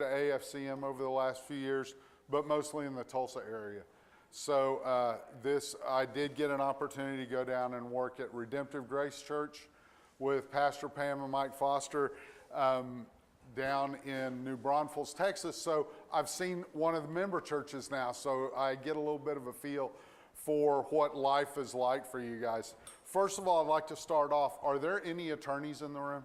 to AFCM over the last few years, but mostly in the Tulsa area. So I did get an opportunity to go down and work at Redemptive Grace Church with Pastor Pam and Mike Foster down in New Braunfels, Texas. So I've seen one of the member churches now, so I get a little bit of a feel for what life is like for you guys. First of all, I'd like to start off, are there any attorneys in the room?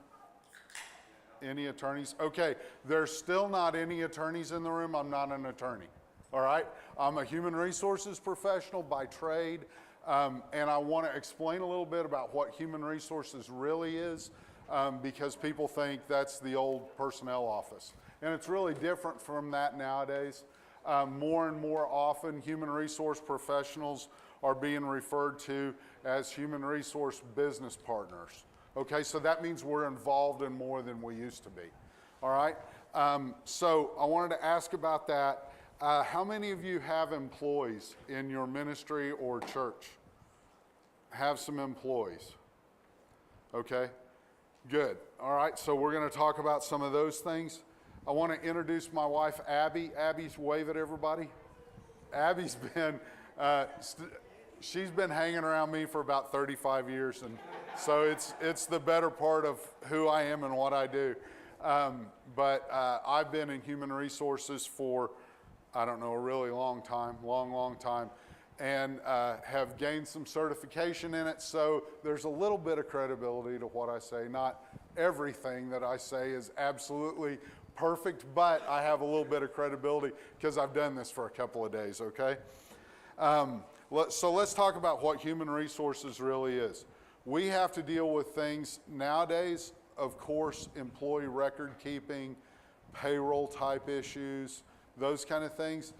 Any attorneys? Okay, there's still not any attorneys in the room. I'm not an attorney, all right? I'm a human resources professional by trade, and I want to explain a little bit about what human resources really is, because people think that's the old personnel office. And it's really different from that nowadays. More and more often, human resource professionals are being referred to as human resource business partners. Okay, so that means we're involved in more than we used to be. All right, so I wanted to ask about that. How many of you have employees in your ministry or church? Have some employees. Okay, good. All right, so we're going to talk about some of those things. I want to introduce my wife, Abby. Abby's wave at everybody. Abby's been, she's been hanging around me for about 35 years, and so it's the better part of who I am and what I do. But I've been in human resources for, I don't know, a really long time, long time, and have gained some certification in it. So there's a little bit of credibility to what I say. Not everything that I say is absolutely perfect, but I have a little bit of credibility because I've done this for a couple of days, okay? So let's talk about what human resources really is. We have to deal with things nowadays, of course, employee record keeping, payroll type issues, those kind of things,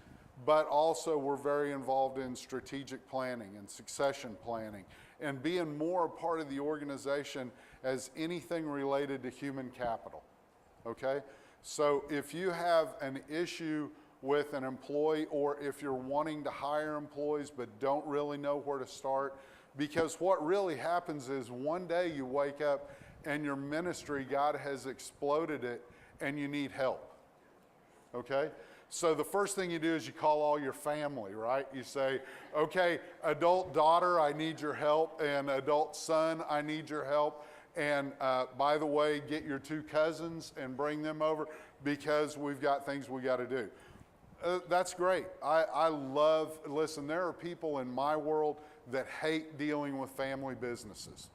but also we're very involved in strategic planning and succession planning and being more a part of the organization as anything related to human capital, okay? So if you have an issue with an employee, or if you're wanting to hire employees but don't really know where to start, because what really happens is one day you wake up and your ministry, God has exploded it, and you need help, okay? So the first thing you do is you call all your family, right? You say, okay, adult daughter, I need your help, and adult son, I need your help. And by the way, get your two cousins and bring them over because we've got things we got to do. That's great. I love, listen, there are people in my world that hate dealing with family businesses.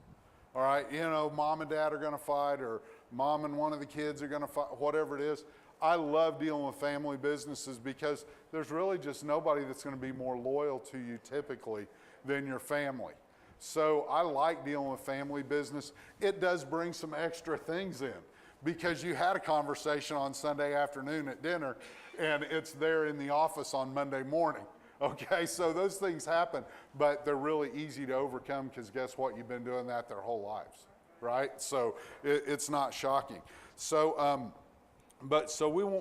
All right, you know, mom and dad are going to fight, or mom and one of the kids are going to fight, whatever it is. I love dealing with family businesses because there's really just nobody that's going to be more loyal to you typically than your family. So I like dealing with family business. It does bring some extra things in because you had a conversation on Sunday afternoon at dinner and it's there in the office on Monday morning. Okay, so those things happen, but they're really easy to overcome because guess what? You've been doing that their whole lives, right? So it's not shocking. So,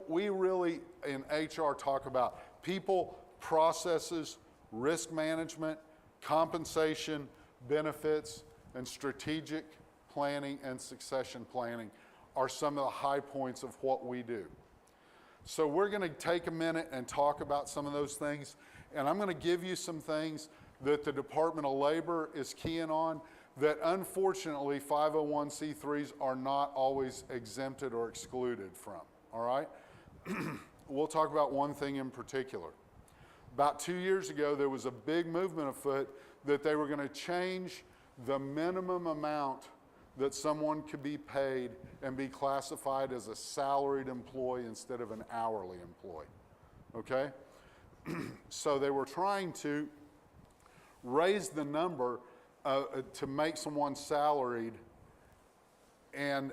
we really in HR talk about people, processes, risk management, compensation, benefits, and strategic planning and succession planning are some of the high points of what we do. So we're going to take a minute and talk about some of those things, and I'm going to give you some things that the Department of Labor is keying on that unfortunately 501c3s are not always exempted or excluded from, all right? We'll talk about one thing in particular. About 2 years ago, there was a big movement afoot that they were going to change the minimum amount that someone could be paid and be classified as a salaried employee instead of an hourly employee, okay? So they were trying to raise the number to make someone salaried and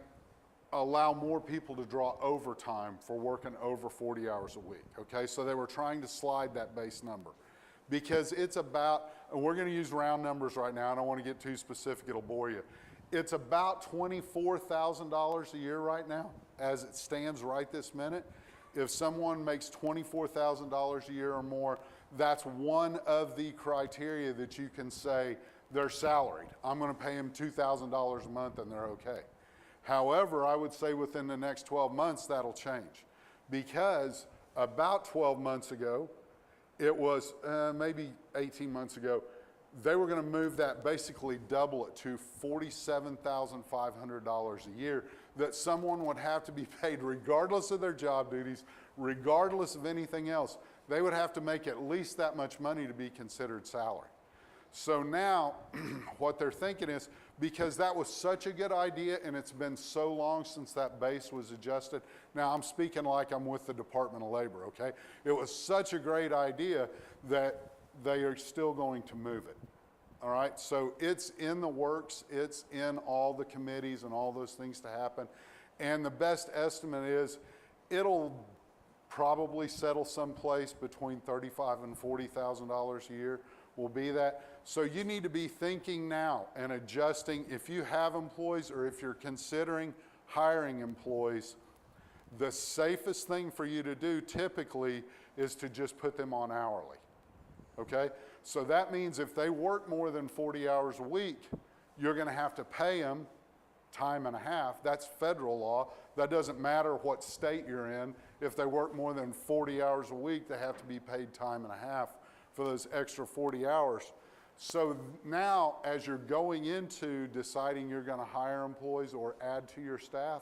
allow more people to draw overtime for working over 40 hours a week, okay? So they were trying to slide that base number because it's about, and we're going to use round numbers right now. I don't want to get too specific, it'll bore you. It's about $24,000 a year right now as it stands right this minute. If someone makes $24,000 a year or more, that's one of the criteria that you can say they're salaried. I'm going to pay them $2,000 a month and they're okay. However, I would say within the next 12 months, that'll change because about 12 months ago, it was maybe 18 months ago, they were going to move that, basically double it to $47,500 a year, that someone would have to be paid regardless of their job duties, regardless of anything else. They would have to make at least that much money to be considered salary. So now what they're thinking is, because that was such a good idea and it's been so long since that base was adjusted. Now I'm speaking like I'm with the Department of Labor, okay? It was such a great idea that they are still going to move it. All right, so it's in the works, it's in all the committees and all those things to happen. And the best estimate is it'll probably settle someplace between $35,000 and $40,000 a year will be that. So you need to be thinking now and adjusting. If you have employees or if you're considering hiring employees, the safest thing for you to do typically is to just put them on hourly. Okay, so that means if they work more than 40 hours a week, you're going to have to pay them time and a half. That's federal law. That doesn't matter what state you're in. If they work more than 40 hours a week, they have to be paid time and a half for those extra 40 hours. So now, as you're going into deciding you're going to hire employees or add to your staff,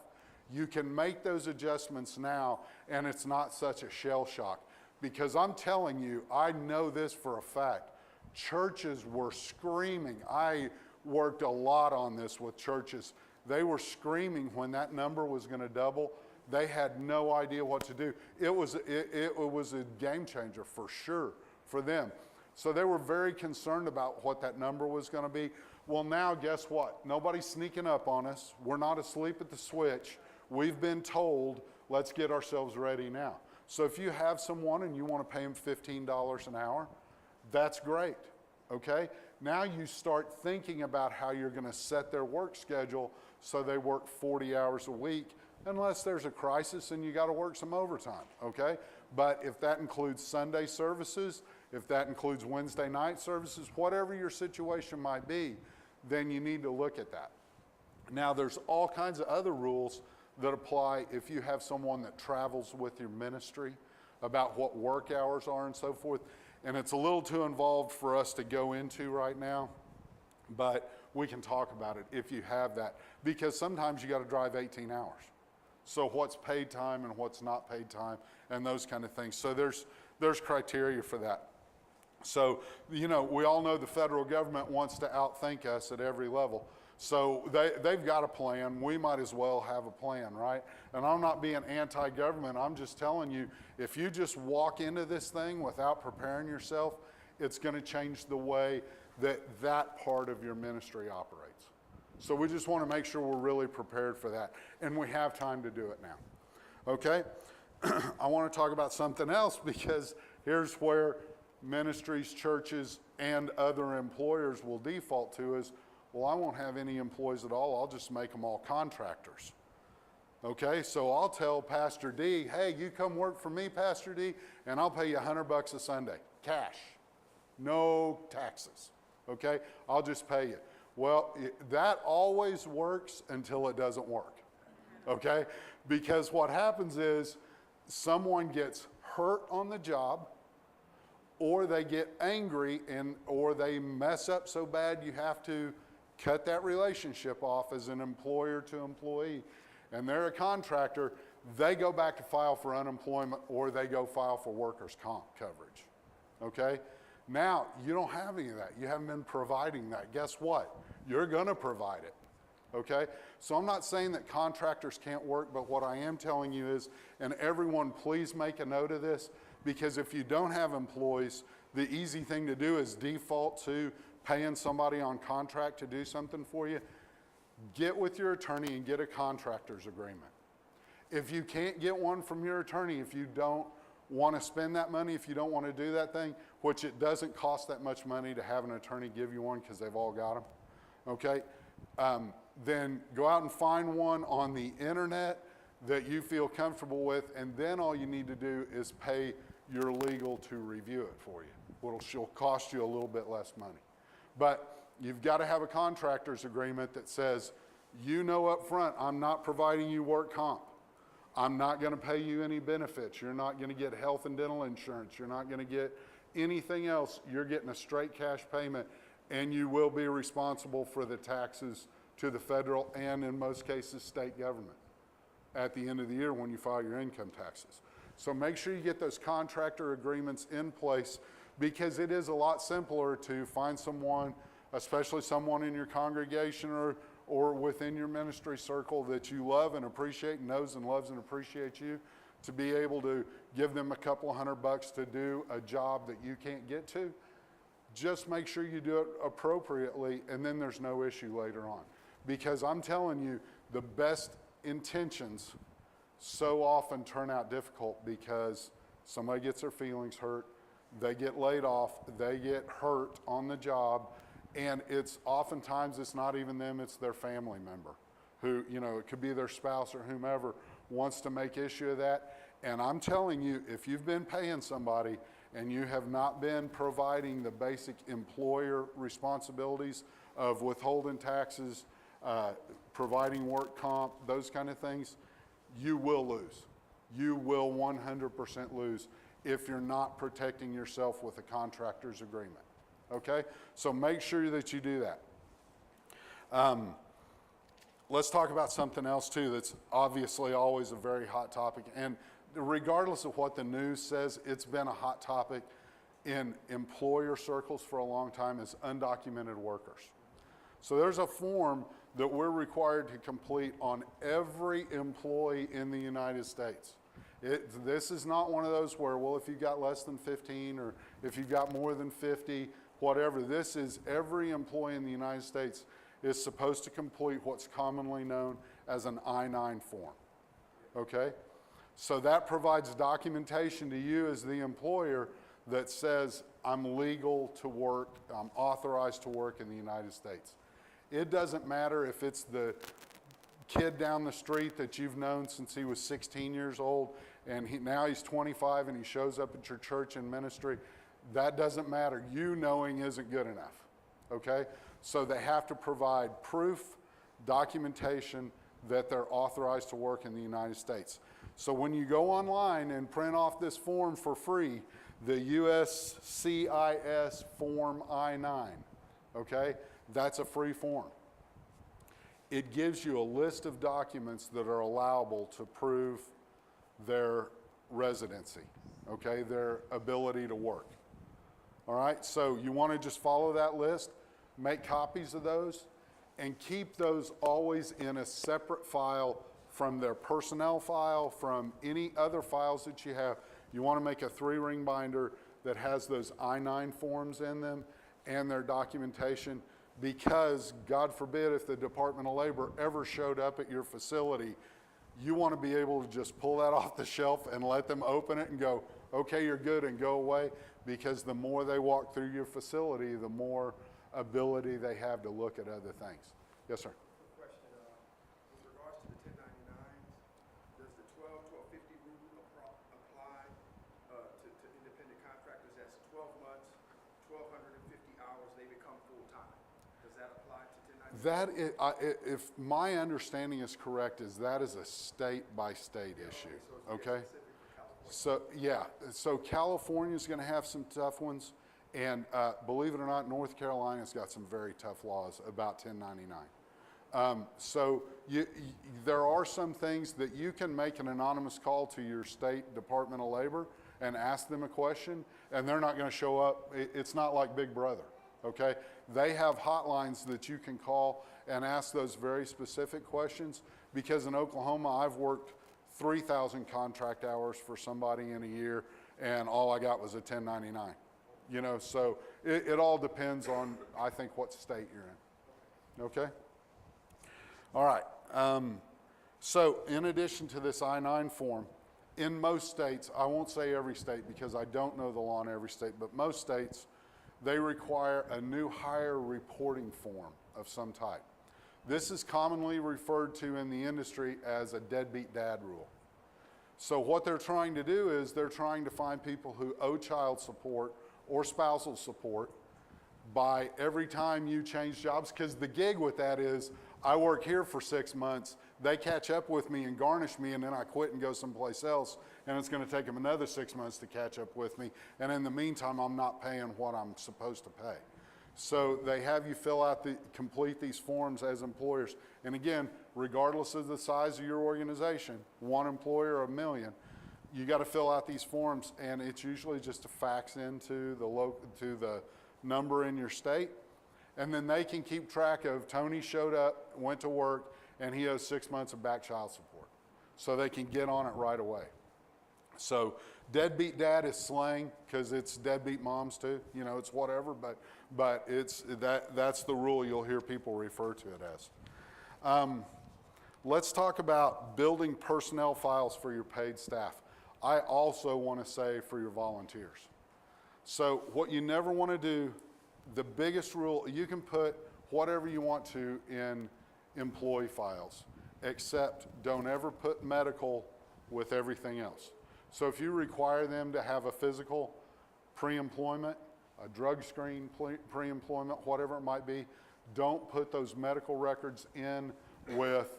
you can make those adjustments now, and it's not such a shell shock. Because I'm telling you, I know this for a fact. Churches were screaming. I worked a lot on this with churches. They were screaming when that number was going to double. They had no idea what to do. It was a game changer for sure for them. So they were very concerned about what that number was going to be. Well, now guess what? Nobody's sneaking up on us. We're not asleep at the switch. We've been told, let's get ourselves ready now. So if you have someone and you want to pay them $15 an hour, that's great, okay? Now you start thinking about how you're going to set their work schedule so they work 40 hours a week, unless there's a crisis and you got to work some overtime, okay? But if that includes Sunday services, if that includes Wednesday night services, whatever your situation might be, then you need to look at that. Now there's all kinds of other rules that apply if you have someone that travels with your ministry, about what work hours are and so forth. And it's a little too involved for us to go into right now, but we can talk about it if you have that, because sometimes you got to drive 18 hours. So what's paid time and what's not paid time and those kind of things. So there's criteria for that. So, you know, we all know the federal government wants to outthink us at every level. So they've got a plan. We might as well have a plan, right? And I'm not being anti-government. I'm just telling you, if you just walk into this thing without preparing yourself, it's going to change the way that part of your ministry operates. So we just want to make sure we're really prepared for that. And we have time to do it now. Okay? I want to talk about something else, because here's where ministries, churches, and other employers will default to is, well, I won't have any employees at all. I'll just make them all contractors. Okay, so I'll tell Pastor D, hey, you come work for me, Pastor D, and I'll pay you $100 a Sunday, cash, no taxes. Okay, I'll just pay you. Well, that always works until it doesn't work. Okay, because what happens is someone gets hurt on the job, or they get angry, or they mess up so bad you have to cut that relationship off as an employer to employee, and they're a contractor, they go back to file for unemployment, or they go file for workers' comp coverage, okay? Now, you don't have any of that. You haven't been providing that. Guess what? You're gonna provide it, okay? So I'm not saying that contractors can't work, but what I am telling you is, and everyone please make a note of this, because if you don't have employees, the easy thing to do is default to paying somebody on contract to do something for you. Get with your attorney and get a contractor's agreement. If you can't get one from your attorney, if you don't want to spend that money, if you don't want to do that thing, which it doesn't cost that much money to have an attorney give you one because they've all got them, okay? Then go out and find one on the internet that you feel comfortable with, and then all you need to do is pay your legal to review it for you, which will cost you a little bit less money. But you've got to have a contractor's agreement that says, you know up front, I'm not providing you work comp. I'm not going to pay you any benefits. You're not going to get health and dental insurance. You're not going to get anything else. You're getting a straight cash payment, and you will be responsible for the taxes to the federal and, in most cases, state government at the end of the year when you file your income taxes. So make sure you get those contractor agreements in place, because it is a lot simpler to find someone, especially someone in your congregation or within your ministry circle that you love and appreciate, and knows and loves and appreciates you, to be able to give them a couple $100 to do a job that you can't get to. Just make sure you do it appropriately, and then there's no issue later on. Because I'm telling you, the best intentions so often turn out difficult, because somebody gets their feelings hurt, they get laid off, they get hurt on the job, and oftentimes it's not even them, it's their family member who, it could be their spouse or whomever wants to make issue of that. And I'm telling you, if you've been paying somebody and you have not been providing the basic employer responsibilities of withholding taxes, providing work comp, those kind of things, you will lose. You will 100% lose if you're not protecting yourself with a contractor's agreement. Okay? So make sure that you do that. Let's talk about something else too that's obviously always a very hot topic. And regardless of what the news says, it's been a hot topic in employer circles for a long time, is undocumented workers. So there's a form that we're required to complete on every employee in the United States. This is not one of those where, well, if you've got less than 15 or if you've got more than 50, whatever. This is every employee in the United States is supposed to complete what's commonly known as an I-9 form. Okay? So that provides documentation to you as the employer that says, I'm legal to work, I'm authorized to work in the United States. It doesn't matter if it's the kid down the street that you've known since he was 16 years old, and now he's 25 and he shows up at your church in ministry. That doesn't matter. You knowing isn't good enough, okay? So they have to provide proof, documentation that they're authorized to work in the United States. So when you go online and print off this form for free, the USCIS Form I-9, okay? That's a free form. It gives you a list of documents that are allowable to prove their residency, okay, their ability to work. All right, so you want to just follow that list, make copies of those, and keep those always in a separate file from their personnel file, from any other files that you have. You want to make a 3-ring binder that has those I-9 forms in them and their documentation, because God forbid if the Department of Labor ever showed up at your facility, you want to be able to just pull that off the shelf and let them open it and go, okay, you're good, and go away, because the more they walk through your facility, the more ability they have to look at other things. Yes, sir. Question, with regards to the 1099s, does the 1250 rule apply to independent contractors? That's 12 months, 1,250 hours, they become full-time. Does that apply to 1099s? That is, if my understanding is correct, is that is a state-by-state issue, okay? So, yeah, so California's going to have some tough ones, and believe it or not, North Carolina's got some very tough laws about 1099. So there are some things that you can make an anonymous call to your state Department of Labor and ask them a question, and they're not going to show up. It's not like Big Brother, okay? They have hotlines that you can call and ask those very specific questions, because in Oklahoma, I've worked 3,000 contract hours for somebody in a year, and all I got was a 1099. You know, so it all depends on, I think, what state you're in. Okay? All right. So in addition to this I-9 form, in most states, I won't say every state because I don't know the law in every state, but most states, they require a new hire reporting form of some type. This is commonly referred to in the industry as a deadbeat dad rule. So what they're trying to do is they're trying to find people who owe child support or spousal support by every time you change jobs, because the gig with that is, I work here for 6 months, they catch up with me and garnish me, and then I quit and go someplace else, and it's going to take them another 6 months to catch up with me. And in the meantime, I'm not paying what I'm supposed to pay. So they have you complete these forms as employers. And again, regardless of the size of your organization, 1 employer or 1 million, you got to fill out these forms, and it's usually just a fax into the number in your state. And then they can keep track of Tony showed up, went to work, and he owes 6 months of back child support. So they can get on it right away. So deadbeat dad is slang because it's deadbeat moms too. You know, it's whatever, but that's the rule you'll hear people refer to it as. Let's talk about building personnel files for your paid staff. I also want to say for your volunteers. So what you never want to do, the biggest rule, you can put whatever you want to in employee files, except don't ever put medical with everything else. So if you require them to have a physical pre-employment, a drug screen pre-employment, whatever it might be, don't put those medical records in with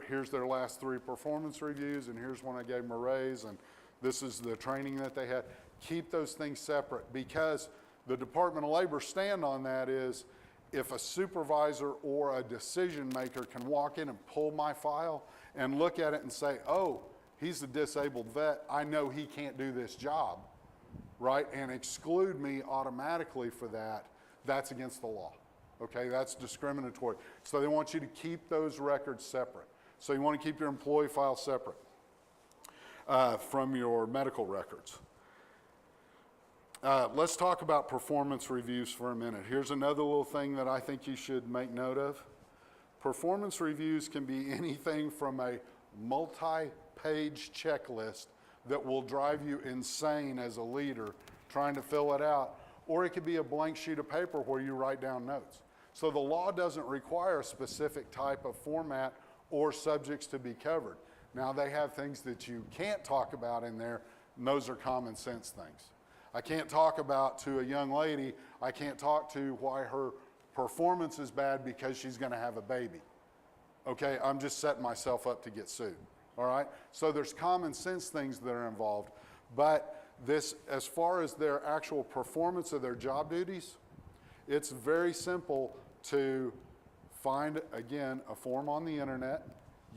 here's their last 3 performance reviews, and here's when I gave them a raise, and this is the training that they had. Keep those things separate, because the Department of Labor stand on that is if a supervisor or a decision maker can walk in and pull my file and look at it and say, oh, he's a disabled vet, I know he can't do this job, right? And exclude me automatically for that, that's against the law, okay? That's discriminatory. So they want you to keep those records separate. So you want to keep your employee file separate from your medical records. Let's talk about performance reviews for a minute. Here's another little thing that I think you should make note of. Performance reviews can be anything from a multi-page checklist that will drive you insane as a leader trying to fill it out, or it could be a blank sheet of paper where you write down notes. So the law doesn't require a specific type of format or subjects to be covered. Now they have things that you can't talk about in there, and those are common sense things. I can't talk about to a young lady, I can't talk to why her performance is bad because she's going to have a baby. Okay, I'm just setting myself up to get sued. All right, so there's common sense things that are involved, but this, as far as their actual performance of their job duties, it's very simple to find, again, a form on the internet.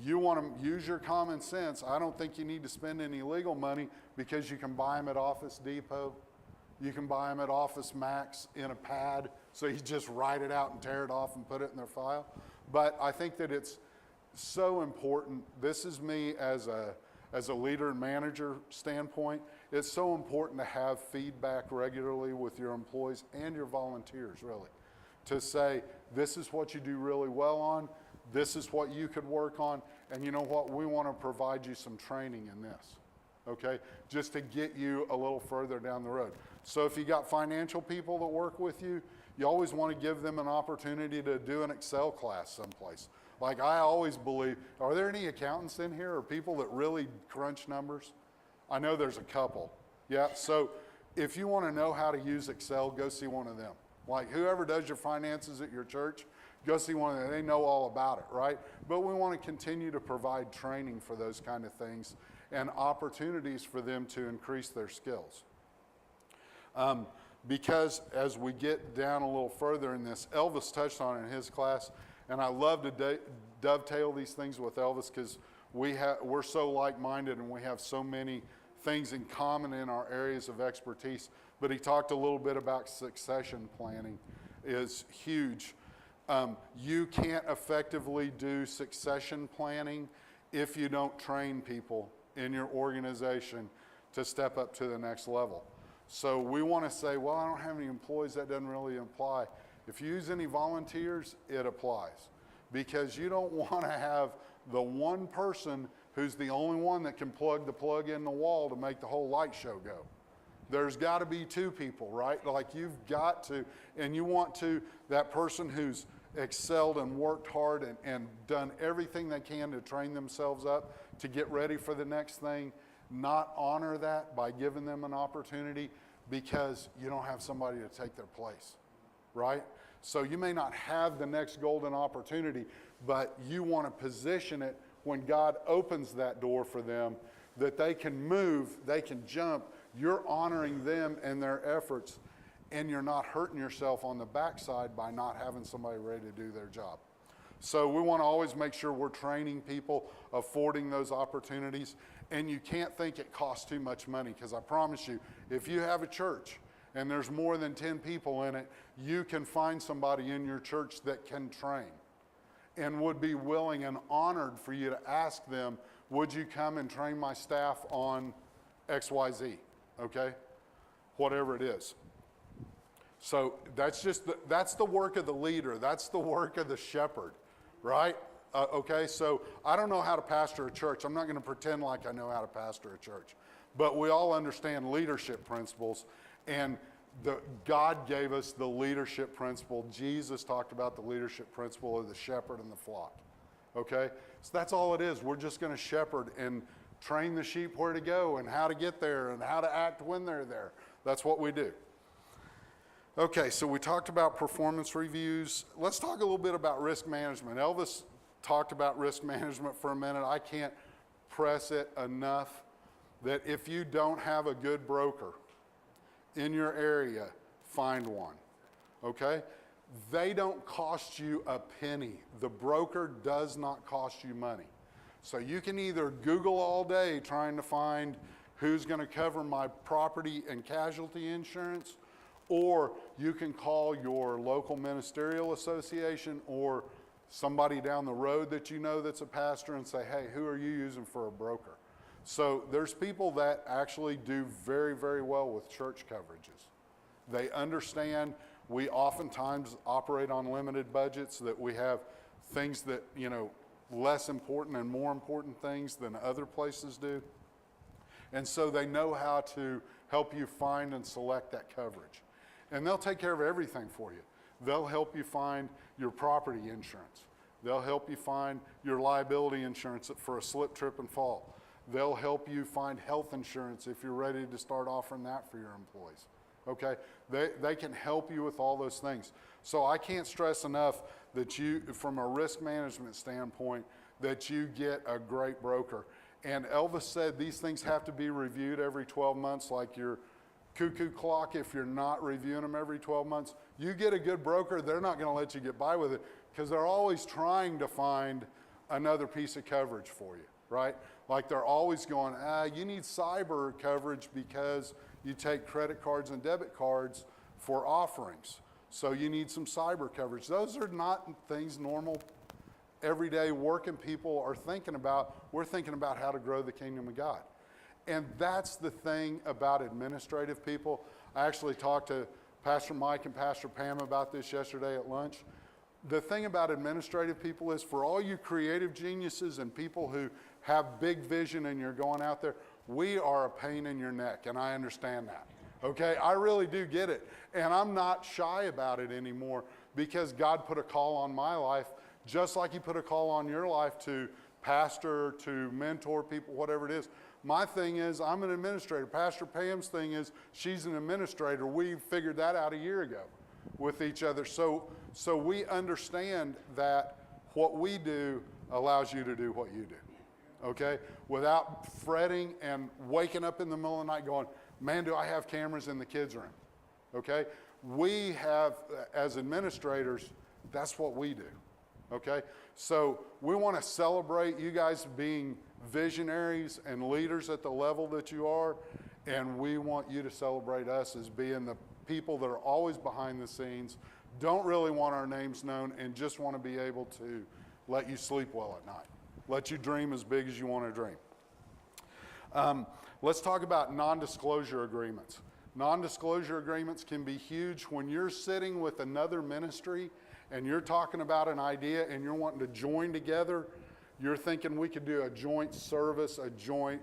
You want to use your common sense. I don't think you need to spend any legal money because you can buy them at Office Depot. You can buy them at Office Max in a pad, so you just write it out and tear it off and put it in their file. But I think that it's so important. This is me as a leader and manager standpoint. It's so important to have feedback regularly with your employees and your volunteers, really, to say, this is what you do really well on, this is what you could work on, and you know what, we want to provide you some training in this, okay, just to get you a little further down the road. So if you got financial people that work with you, you always want to give them an opportunity to do an Excel class someplace. Like I always believe, are there any accountants in here or people that really crunch numbers? I know there's a couple. Yeah, so if you want to know how to use Excel, go see one of them. Like whoever does your finances at your church, go see one of them. They know all about it, right? But we want to continue to provide training for those kind of things and opportunities for them to increase their skills. Because as we get down a little further in this, Elvis touched on it in his class, and I love to dovetail these things with Elvis because we're so like-minded and we have so many things in common in our areas of expertise. But he talked a little bit about succession planning is huge. You can't effectively do succession planning if you don't train people in your organization to step up to the next level. So we want to say, well, I don't have any employees, that doesn't really apply. If you use any volunteers, it applies. Because you don't want to have the one person who's the only one that can plug the plug in the wall to make the whole light show go. There's got to be 2 people, right? Like you've got to, and you want to, that person who's excelled and worked hard and done everything they can to train themselves up to get ready for the next thing, not honor that by giving them an opportunity because you don't have somebody to take their place, right? So you may not have the next golden opportunity, but you want to position it when God opens that door for them, that they can move, they can jump. You're honoring them and their efforts, and you're not hurting yourself on the backside by not having somebody ready to do their job. So we want to always make sure we're training people, affording those opportunities, and you can't think it costs too much money, because I promise you, if you have a church and there's more than 10 people in it, you can find somebody in your church that can train and would be willing and honored for you to ask them, would you come and train my staff on XYZ, okay? Whatever it is. So that's the work of the leader. That's the work of the shepherd, right? Okay, so I don't know how to pastor a church. I'm not going to pretend like I know how to pastor a church. But we all understand leadership principles, and God gave us the leadership principle. Jesus talked about the leadership principle of the shepherd and the flock, okay? So that's all it is. We're just going to shepherd and train the sheep where to go and how to get there and how to act when they're there. That's what we do. Okay, so we talked about performance reviews. Let's talk a little bit about risk management. Elvis talked about risk management for a minute. I can't press it enough that if you don't have a good broker in your area, find one, okay? They don't cost you a penny. The broker does not cost you money. So you can either Google all day trying to find who's going to cover my property and casualty insurance, or you can call your local ministerial association or somebody down the road that you know that's a pastor and say, hey, who are you using for a broker? So there's people that actually do very, very well with church coverages. They understand we oftentimes operate on limited budgets, that we have things that, less important and more important things than other places do. And so they know how to help you find and select that coverage. And they'll take care of everything for you. They'll help you find your property insurance. They'll help you find your liability insurance for a slip, trip, and fall. They'll help you find health insurance if you're ready to start offering that for your employees. Okay? They can help you with all those things. So I can't stress enough that you, from a risk management standpoint, that you get a great broker. And Elvis said these things have to be reviewed every 12 months, like your cuckoo clock. If you're not reviewing them every 12 months, you get a good broker, they're not going to let you get by with it, because they're always trying to find another piece of coverage for you, right? Like they're always going, you need cyber coverage because you take credit cards and debit cards for offerings. So you need some cyber coverage. Those are not things normal, everyday working people are thinking about. We're thinking about how to grow the kingdom of God. And that's the thing about administrative people. I actually talked to Pastor Mike and Pastor Pam about this yesterday at lunch. The thing about administrative people is, for all you creative geniuses and people who have big vision and you're going out there, we are a pain in your neck, and I understand that. Okay, I really do get it. And I'm not shy about it anymore, because God put a call on my life, just like he put a call on your life to pastor, to mentor people, whatever it is. My thing is, I'm an administrator. Pastor Pam's thing is, she's an administrator. We figured that out a year ago with each other. So we understand that what we do allows you to do what you do, okay? Without fretting and waking up in the middle of the night going, man, do I have cameras in the kids' room, okay? We have, as administrators, that's what we do, okay? So we want to celebrate you guys being visionaries and leaders at the level that you are, and we want you to celebrate us as being the people that are always behind the scenes, don't really want our names known, and just want to be able to let you sleep well at night, let you dream as big as you want to dream. Let's talk about non-disclosure agreements. Non-disclosure agreements can be huge when you're sitting with another ministry and you're talking about an idea and you're wanting to join together. You're thinking we could do a joint service, a joint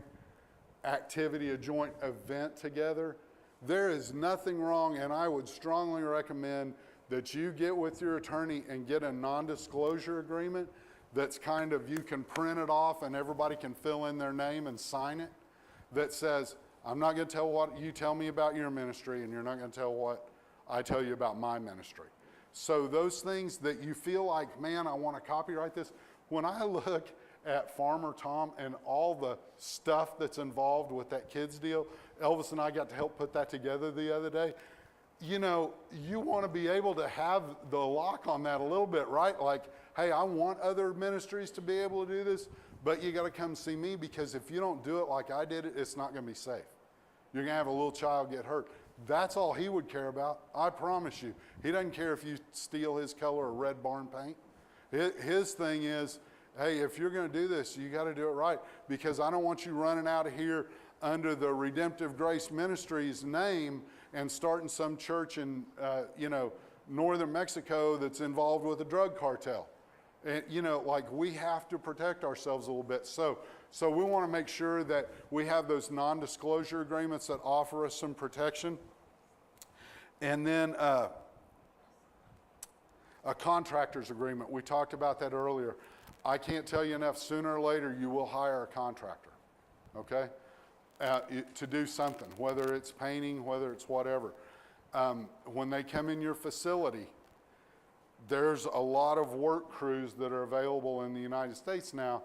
activity, a joint event together. There is nothing wrong, and I would strongly recommend that you get with your attorney and get a non-disclosure agreement that's kind of, you can print it off and everybody can fill in their name and sign it, that says, I'm not going to tell what you tell me about your ministry, and you're not going to tell what I tell you about my ministry. So those things that you feel like, man, I want to copyright this. When I look at Farmer Tom and all the stuff that's involved with that kids deal, Elvis and I got to help put that together the other day. You know, you want to be able to have the lock on that a little bit, right? Like, hey, I want other ministries to be able to do this, but you got to come see me, because if you don't do it like I did it, it's not going to be safe. You're going to have a little child get hurt. That's all he would care about. I promise you. He doesn't care if you steal his color of red barn paint. His thing is, hey, if you're going to do this, you got to do it right, because I don't want you running out of here under the Redemptive Grace Ministries name and starting some church in, northern Mexico that's involved with a drug cartel. And, like, we have to protect ourselves a little bit. So we want to make sure that we have those non-disclosure agreements that offer us some protection. And then a contractor's agreement. We talked about that earlier. I can't tell you enough, sooner or later you will hire a contractor, okay, to do something, whether it's painting, whether it's whatever. When they come in your facility, there's a lot of work crews that are available in the United States now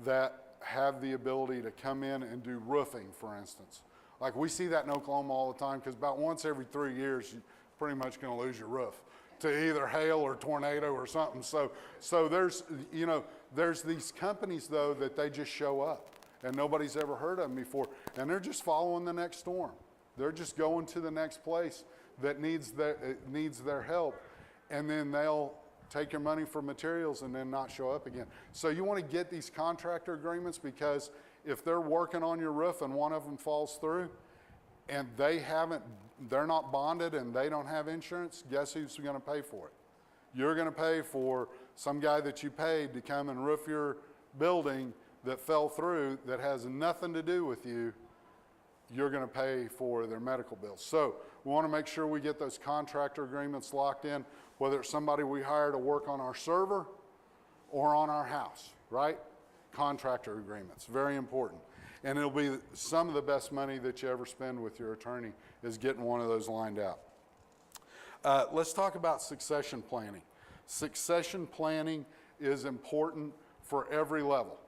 that have the ability to come in and do roofing, for instance. Like, we see that in Oklahoma all the time, because about once every 3 years, you're pretty much going to lose your roof to either hail or tornado or something. So there's, there's these companies, though, that they just show up, and nobody's ever heard of them before, and they're just following the next storm. They're just going to the next place that needs their help, and then they'll take your money for materials and then not show up again. So you want to get these contractor agreements, because if they're working on your roof and one of them falls through and they're not bonded and they don't have insurance, guess who's going to pay for it? You're going to pay for some guy that you paid to come and roof your building that fell through that has nothing to do with you. You're going to pay for their medical bills. So we want to make sure we get those contractor agreements locked in, whether it's somebody we hire to work on our server or on our house, right? Contractor agreements, very important. And it'll be some of the best money that you ever spend with your attorney is getting one of those lined out. Let's talk about succession planning. Succession planning is important for every level,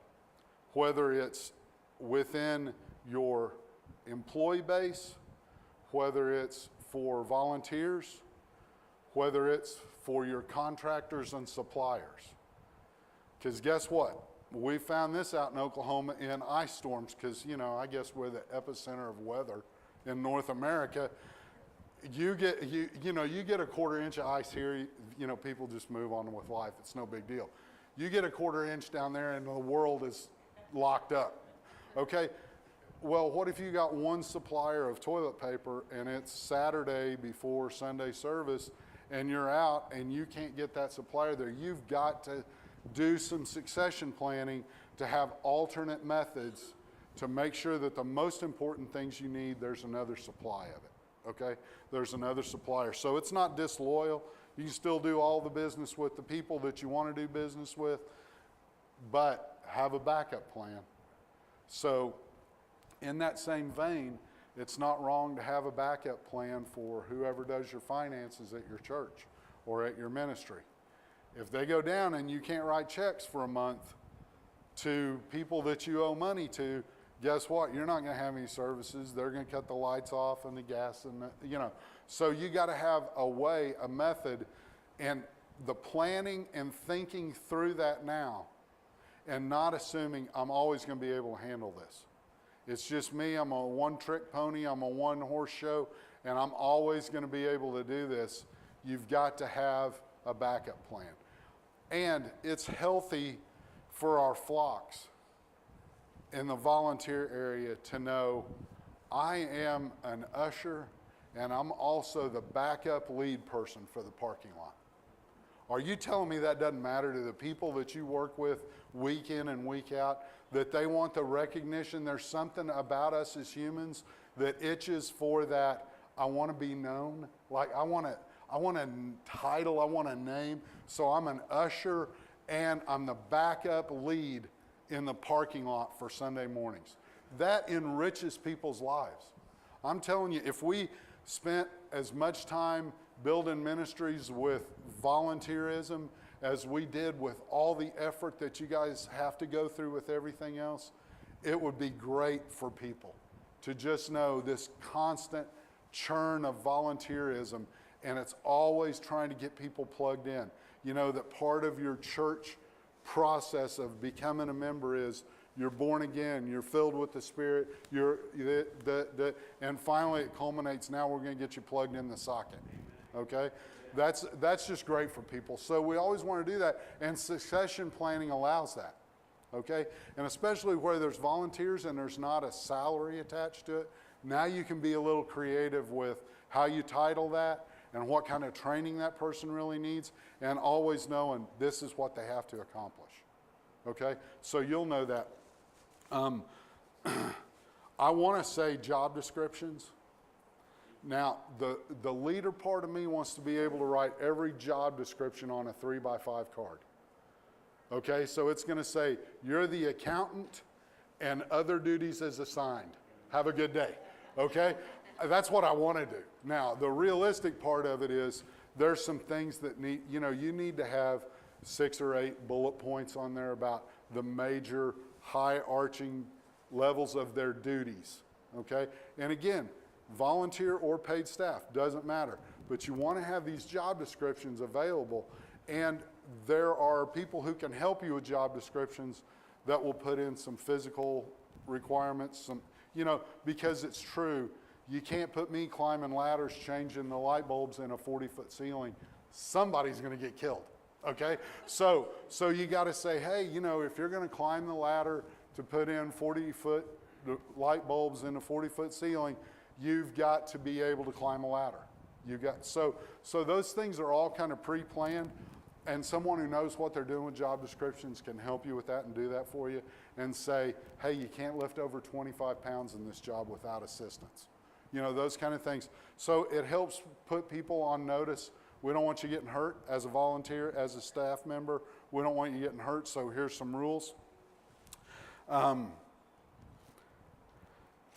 whether it's within your employee base, whether it's for volunteers, whether it's for your contractors and suppliers. Because guess what? We found this out in Oklahoma in ice storms, because, I guess we're the epicenter of weather in North America. You get a quarter inch of ice here, people just move on with life. It's no big deal. You get a quarter inch down there and the world is locked up, okay? Well, what if you got one supplier of toilet paper and it's Saturday before Sunday service and you're out and you can't get that supplier there? You've got to do some succession planning to have alternate methods to make sure that the most important things you need, there's another supply of it, okay? There's another supplier. So it's not disloyal. You can still do all the business with the people that you want to do business with, but have a backup plan. So in that same vein, it's not wrong to have a backup plan for whoever does your finances at your church or at your ministry. If they go down and you can't write checks for a month to people that you owe money to, guess what? You're not going to have any services. They're going to cut the lights off and the gas and So you got to have a way, a method, and the planning and thinking through that now, and not assuming I'm always going to be able to handle this. It's just me. I'm a one-trick pony. I'm a one-horse show, and I'm always going to be able to do this. You've got to have a backup plan. And it's healthy for our flocks in the volunteer area to know I am an usher and I'm also the backup lead person for the parking lot. Are you telling me that doesn't matter to the people that you work with week in and week out, that they want the recognition? There's something about us as humans that itches for that. I want to be known. Like I want a title, I want a name. So I'm an usher and I'm the backup lead in the parking lot for Sunday mornings. That enriches people's lives. I'm telling you, if we spent as much time building ministries with volunteerism as we did with all the effort that you guys have to go through with everything else, it would be great for people to just know this constant churn of volunteerism, and it's always trying to get people plugged in. You know that part of your church process of becoming a member is you're born again, you're filled with the Spirit, and finally it culminates, now we're going to get you plugged in the socket, okay? That's just great for people. So we always want to do that, and succession planning allows that, okay? And especially where there's volunteers and there's not a salary attached to it, now you can be a little creative with how you title that and what kind of training that person really needs, and always knowing this is what they have to accomplish, okay? So you'll know that. I want to say job descriptions. Now, the leader part of me wants to be able to write every job description on a 3x5 card. Okay, so it's going to say, you're the accountant and other duties as assigned. Have a good day. Okay, that's what I want to do. Now, the realistic part of it is there's some things that you need to have 6 or 8 bullet points on there about the major high arching levels of their duties, okay? And again, volunteer or paid staff, doesn't matter. But you want to have these job descriptions available, and there are people who can help you with job descriptions that will put in some physical requirements, because it's true, you can't put me climbing ladders, changing the light bulbs in a 40-foot ceiling. Somebody's going to get killed. Okay, so you got to say, hey, if you're going to climb the ladder to put in 40-foot light bulbs in a 40-foot ceiling, you've got to be able to climb a ladder. So those things are all kind of pre-planned, and someone who knows what they're doing with job descriptions can help you with that and do that for you and say, hey, you can't lift over 25 pounds in this job without assistance. Those kind of things. So it helps put people on notice. We don't want you getting hurt as a volunteer, as a staff member. We don't want you getting hurt, so here's some rules.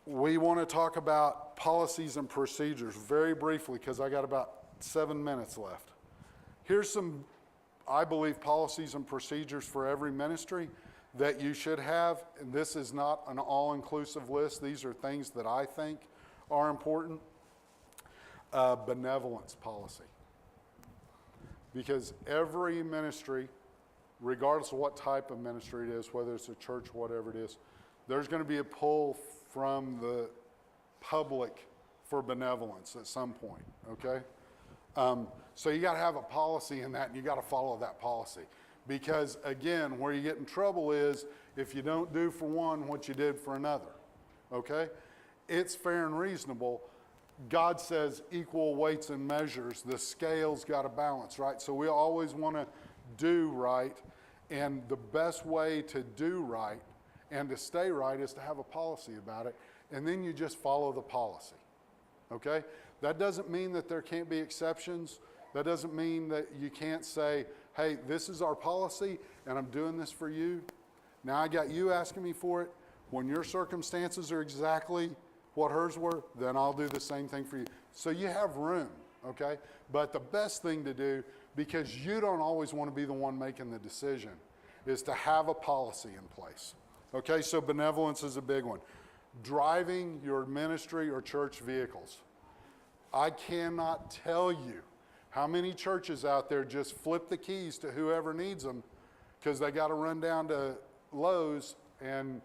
We want to talk about policies and procedures very briefly because I got about 7 minutes left. Here's some, I believe, policies and procedures for every ministry that you should have. And this is not an all-inclusive list. These are things that I think are important. Benevolence policy. Because every ministry, regardless of what type of ministry it is, whether it's a church, whatever it is, there's going to be a pull from the public for benevolence at some point, okay? So you got to have a policy in that, and you got to follow that policy. Because again, where you get in trouble is if you don't do for one what you did for another, okay? It's fair and reasonable. God says equal weights and measures. The scale's got to balance, right? So we always want to do right, and the best way to do right and to stay right is to have a policy about it, and then you just follow the policy, okay? That doesn't mean that there can't be exceptions. That doesn't mean that you can't say, hey, this is our policy, and I'm doing this for you. Now I got you asking me for it. When your circumstances are exactly what hers were, then I'll do the same thing for you. So you have room, okay? But the best thing to do, because you don't always want to be the one making the decision, is to have a policy in place. Okay, so benevolence is a big one. Driving your ministry or church vehicles. I cannot tell you how many churches out there just flip the keys to whoever needs them because they got to run down to Lowe's and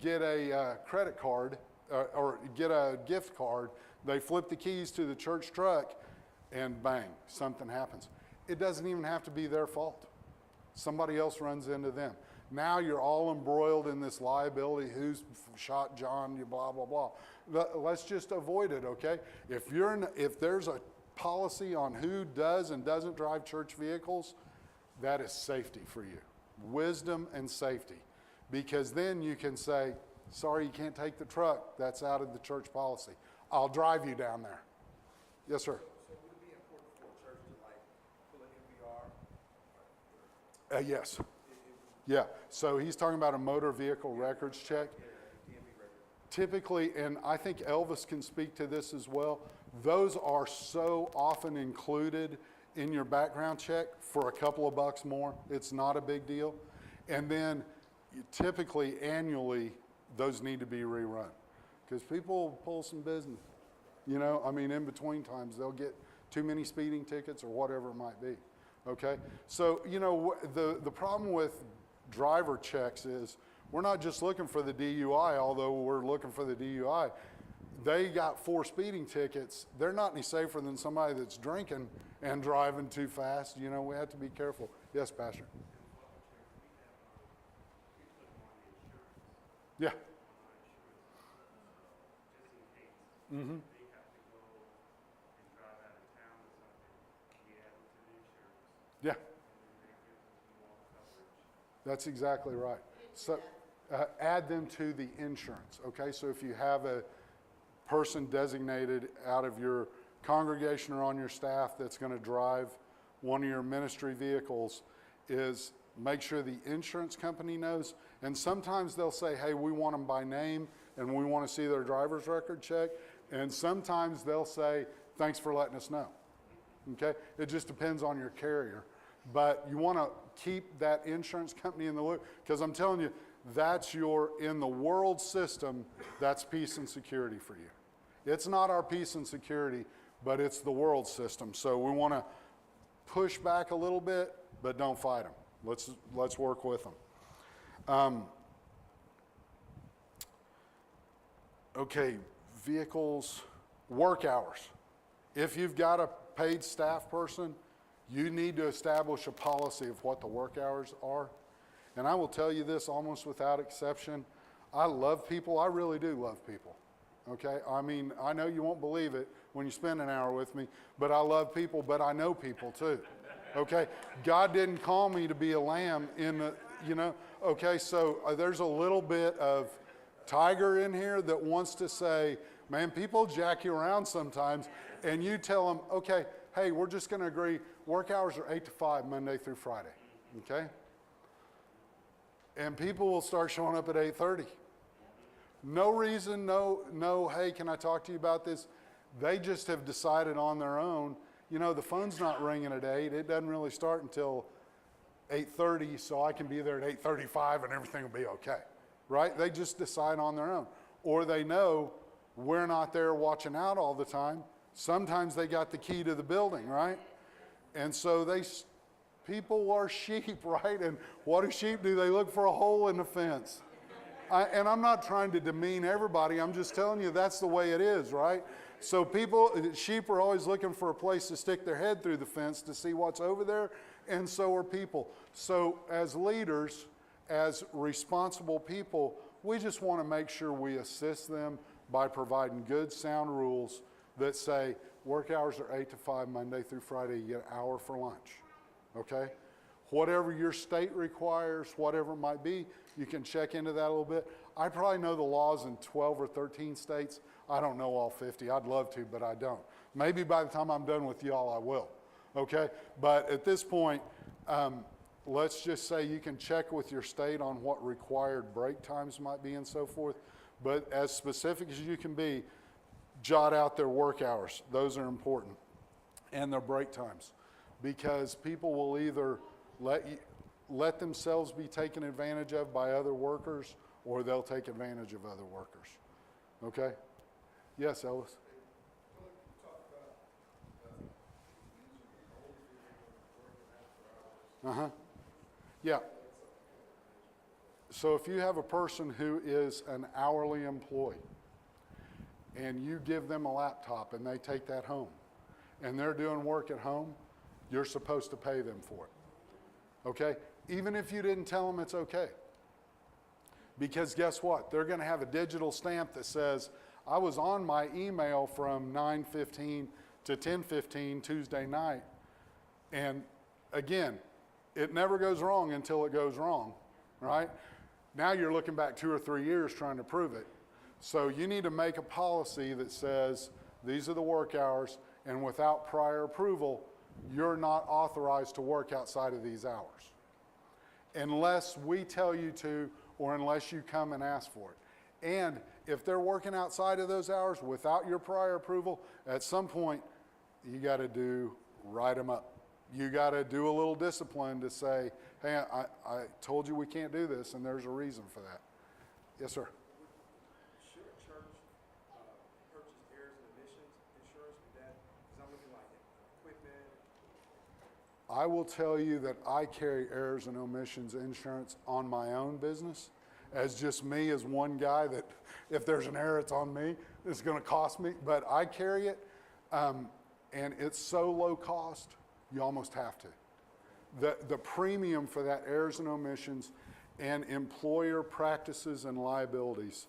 get a credit card or get a gift card. They flip the keys to the church truck and bang, something happens. It doesn't even have to be their fault. Somebody else runs into them. Now you're all embroiled in this liability. Who's shot John? You blah, blah, blah. Let's just avoid it, okay? If there's a policy on who does and doesn't drive church vehicles, that is safety for you. Wisdom and safety. Because then you can say, sorry, you can't take the truck. That's out of the church policy. I'll drive you down there. Yes, sir. So would it be important for a church to pull an MVR? Yes. Yeah. So he's talking about a motor vehicle records check. DMV record. typically, and I think Elvis can speak to this as well, those are so often included in your background check for a couple of bucks more. It's not a big deal. And then typically annually, those need to be rerun because people pull some business. You know, I mean, in between times, they'll get too many speeding tickets or whatever it might be. Okay? So, you know, the problem with driver checks is we're not just looking for the DUI, although we're looking for the DUI. They got 4 speeding tickets. They're not any safer than somebody that's drinking and driving too fast. You know, we have to be careful. Yes, Pastor? Yeah. Mm-hmm. Yeah. That's exactly right. So add them to the insurance, okay? So if you have a person designated out of your congregation or on your staff that's going to drive one of your ministry vehicles, is make sure the insurance company knows. And sometimes they'll say, hey, we want them by name and we want to see their driver's record check. And sometimes they'll say, thanks for letting us know. Okay? It just depends on your carrier. But you want to keep that insurance company in the loop because I'm telling you, that's in the world system, that's peace and security for you. It's not our peace and security, but it's the world system. So we want to push back a little bit, but don't fight them. Let's work with them. Okay, vehicles, work hours. If you've got a paid staff person, you need to establish a policy of what the work hours are. And I will tell you this almost without exception. I love people. I really do love people. Okay? I mean, I know you won't believe it when you spend an hour with me, but I love people, but I know people too. Okay? God didn't call me to be a lamb in the, you know. Okay, so there's a little bit of tiger in here that wants to say, man, people jack you around sometimes, and you tell them, okay, hey, we're just going to agree, work hours are 8 to 5, Monday through Friday, okay? And people will start showing up at 8:30. No reason, no, hey, can I talk to you about this? They just have decided on their own, you know, the phone's not ringing at 8. It doesn't really start until 8:30, so I can be there at 8:35 and everything will be okay, right? They just decide on their own. Or they know we're not there watching out all the time. Sometimes they got the key to the building, right? And so people are sheep, right? And what do sheep do? They look for a hole in the fence. And I'm not trying to demean everybody. I'm just telling you that's the way it is, right? So sheep are always looking for a place to stick their head through the fence to see what's over there, and so are people. So as leaders, as responsible people, we just want to make sure we assist them by providing good, sound rules that say work hours are 8 to 5, Monday through Friday, you get an hour for lunch, okay? Whatever your state requires, whatever it might be, you can check into that a little bit. I probably know the laws in 12 or 13 states. I don't know all 50. I'd love to, but I don't. Maybe by the time I'm done with y'all, I will, okay? But at this point, let's just say you can check with your state on what required break times might be and so forth. But as specific as you can be, jot out their work hours. Those are important. And their break times. Because people will either let themselves be taken advantage of by other workers, or they'll take advantage of other workers. Okay? Yes, Ellis? Uh-huh. Yeah. So if you have a person who is an hourly employee and you give them a laptop and they take that home and they're doing work at home, you're supposed to pay them for it. Okay? Even if you didn't tell them it's okay. Because guess what? They're going to have a digital stamp that says, I was on my email from 9:15 to 10:15 Tuesday night. And again, it never goes wrong until it goes wrong, right? Now you're looking back 2 or 3 years trying to prove it. So you need to make a policy that says these are the work hours, and without prior approval, you're not authorized to work outside of these hours. Unless we tell you to, or unless you come and ask for it. And if they're working outside of those hours without your prior approval, at some point, you got to write them up. You got to do a little discipline to say, hey, I told you we can't do this, and there's a reason for that. Yes, sir. Should a church purchase errors and omissions insurance with that? Because I'm looking like equipment. I will tell you that I carry errors and omissions insurance on my own business as just me as one guy that if there's an error, it's on me. It's going to cost me, but I carry it, and it's so low cost, you almost have to. The premium for that errors and omissions and employer practices and liabilities,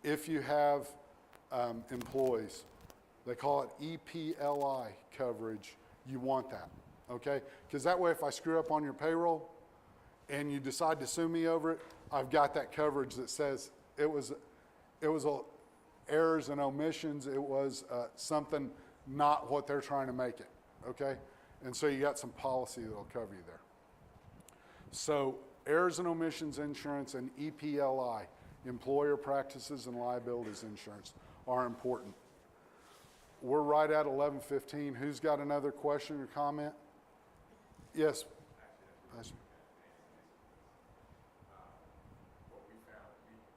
if you have employees, they call it EPLI coverage, you want that, okay? Because that way if I screw up on your payroll and you decide to sue me over it, I've got that coverage that says it was errors and omissions, it was something not what they're trying to make it, okay? And so you got some policy that'll cover you there. So errors and omissions insurance and EPLI, employer practices and liabilities insurance, are important. We're right at 11:15. Who's got another question or comment? Yes, Pastor. What we found,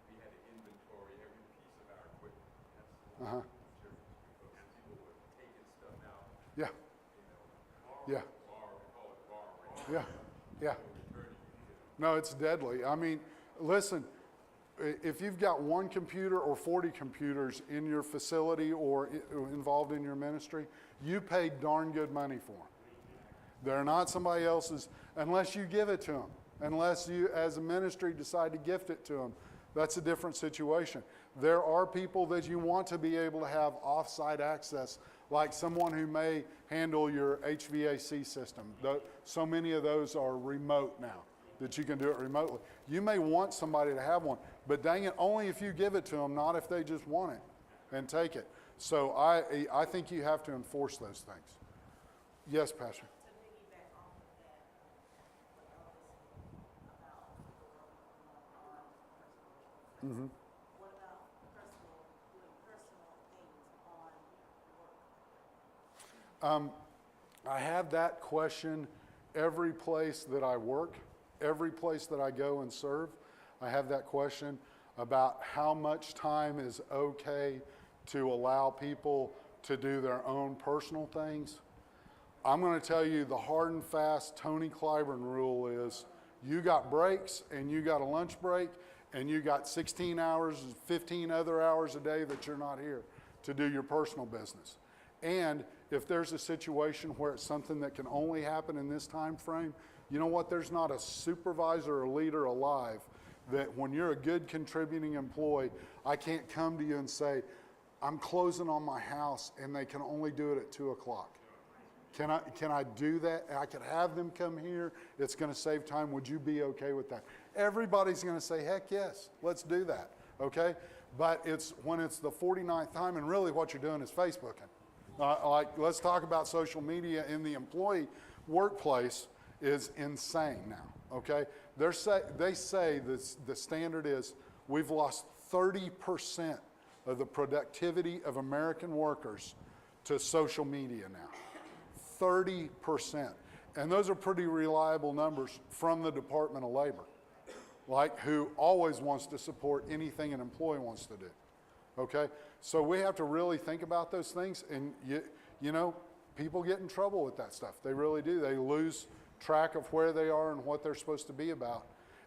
we had to inventory every piece of our equipment. That's Uh-huh. because people were taking stuff out, Yeah, yeah, borrowing, yeah, yeah. returning. No, it's deadly. I mean, listen, if you've got one computer or 40 computers in your facility or involved in your ministry, you pay darn good money for them. They're not somebody else's unless you give it to them. Unless you, as a ministry, decide to gift it to them. That's a different situation. There are people that you want to be able to have off-site access, like someone who may handle your HVAC system. So many of those are remote now, that you can do it remotely. You may want somebody to have one, but dang it, only if you give it to them, not if they just want it and take it. So I think you have to enforce those things. Yes, Pastor. To piggyback off of that, what Elvis about people working on personal, what about doing personal things on work? I have that question every place that I work, every place that I go and serve. I have that question about how much time is okay to allow people to do their own personal things. I'm going to tell you the hard and fast Tony Clyburn rule is you got breaks and you got a lunch break and you got 16 hours, 15 other hours a day that you're not here to do your personal business. And if there's a situation where it's something that can only happen in this time frame, you know what? There's not a supervisor or leader alive that when you're a good contributing employee, I can't come to you and say, I'm closing on my house and they can only do it at 2 o'clock. Can I do that? I could have them come here. It's going to save time. Would you be okay with that? Everybody's going to say, heck yes, let's do that, okay? But it's when it's the 49th time, and really what you're doing is Facebooking. Let's talk about social media in the employee workplace is insane now, okay? They say the standard is we've lost 30% of the productivity of American workers to social media now. 30%. And those are pretty reliable numbers from the Department of Labor, like who always wants to support anything an employee wants to do. Okay? So we have to really think about those things, and you know, people get in trouble with that stuff. They really do. They lose track of where they are and what they're supposed to be about.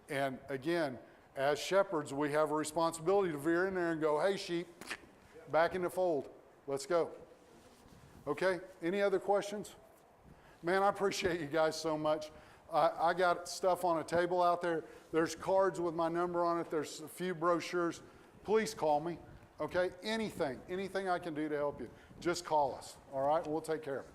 And again, as shepherds, we have a responsibility to veer in there and go, hey sheep, back in the fold. Let's go. Okay, any other questions? Man, I appreciate you guys so much. I got stuff on a table out there. There's cards with my number on it. There's a few brochures. Please call me, okay? Anything I can do to help you, just call us, all right? We'll take care of it.